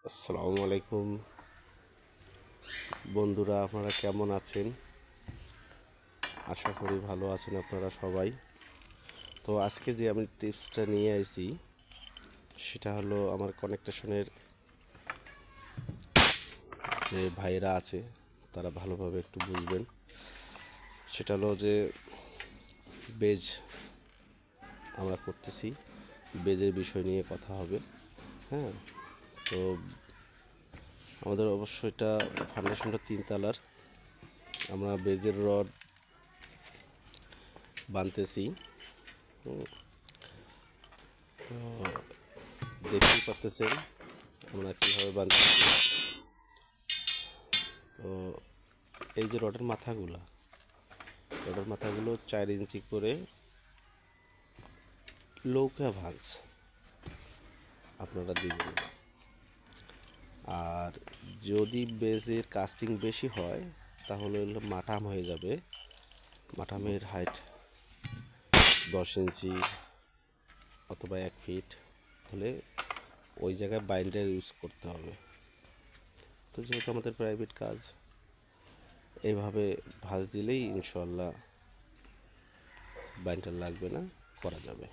আসসালামু আলাইকুম বন্ধুরা, আপনারা কেমন আছেন? আশা করি ভালো আছেন আপনারা সবাই। তো আজকে যে আমি টিপসটা নিয়ে আসি সেটা হলো আমার কানেকশনের যে ভাইরা আছে তারা ভালোভাবে একটু বুঝবেন। সেটা হলো যে বেজ আমরা করতেছি, বেজের বিষয় নিয়ে কথা হবে। হ্যাঁ, তো আমাদের অবশ্যই এটা ফাউন্ডেশনটা 3 তলার। আমরা বেজের রড বানতেছি। দেখতেই পারতেছেন আমরা কীভাবে বানতেছি। তো এই যে রডের মাথাগুলো 4 ইঞ্চি করে লৌকা ভাঁজ আপনারা দিবেন। আর যদি বেজের কাস্টিং বেশি হয় তাহলে মাটাম হয়ে যাবে। মাটামের হাইট 10 ইঞ্চি অথবা 1 ফিট হলে ওই জায়গায় বাইন্ডার ইউজ করতে হবে। তো যেহেতু আমাদের প্রাইভেট কাজ, এইভাবে ভাঁজ দিলেই ইনশাল্লাহ বাইন্ডার লাগবে না, করা যাবে।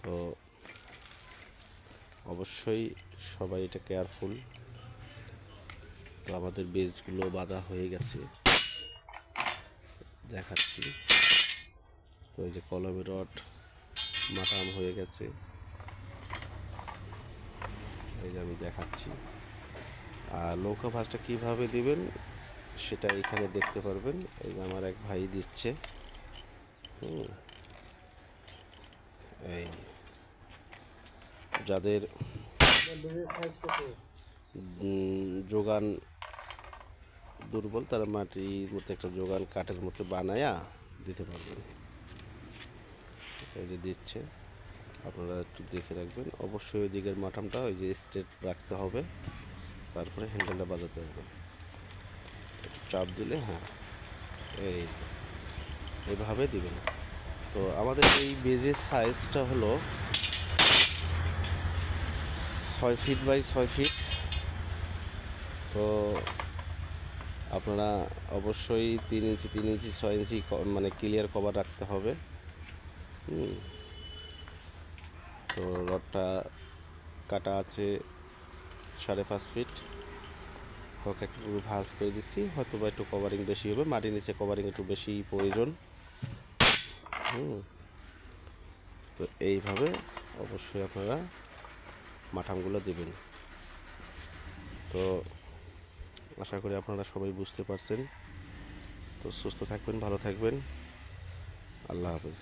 তো অবশ্যই সবাই এটা কেয়ারফুল। তো আমাদের বেজগুলো বাঁধা হয়ে গেছে, দেখাচ্ছি। তো এই যে কলমের রড মাটাম হয়ে গেছে, এই যে আমি দেখাচ্ছি। আর লৌকা ভাঁজটা কীভাবে দিবেন সেটা এখানে দেখতে পারবেন। এই যে আমার এক ভাই দিচ্ছে। এই যাদের যোগান দুর্বল তারা মাটির মতো একটা যোগান কাঠের মতো বানায়া দিতে পারবেন। এই যে দিচ্ছে, আপনারা একটু দেখে রাখবেন। অবশ্যই ওই দিকের মাথামটা ওই যে স্ট্রেট রাখতে হবে, তারপরে হ্যান্ডেলটা বাজাতে হবে। একটু চাপ দিলে হ্যাঁ, এইভাবে দিবেন। তো আমাদের এই বেজের সাইজটা হলো 6 ফিট বাই 6 ফিট। তো আপনারা অবশ্যই 3 ইঞ্চি 3 ইঞ্চি 6 ইঞ্চি মানে ক্লিয়ার কভার রাখতে হবে। তো রডটা কাটা আছে 5.5 ফিট। হালকা একটু ভাঁজ করে দিচ্ছি, হয়তো বা একটু কভারিং বেশি হবে, মাটির নিচে কভারিং একটু বেশি প্রয়োজন। তো এইভাবে অবশ্যই আপনারা মাঠামগুলো দেবেন। তো আশা করি আপনারা সবাই বুঝতে পারছেন। তো সুস্থ থাকবেন, ভালো থাকবেন। আল্লাহ হাফেজ।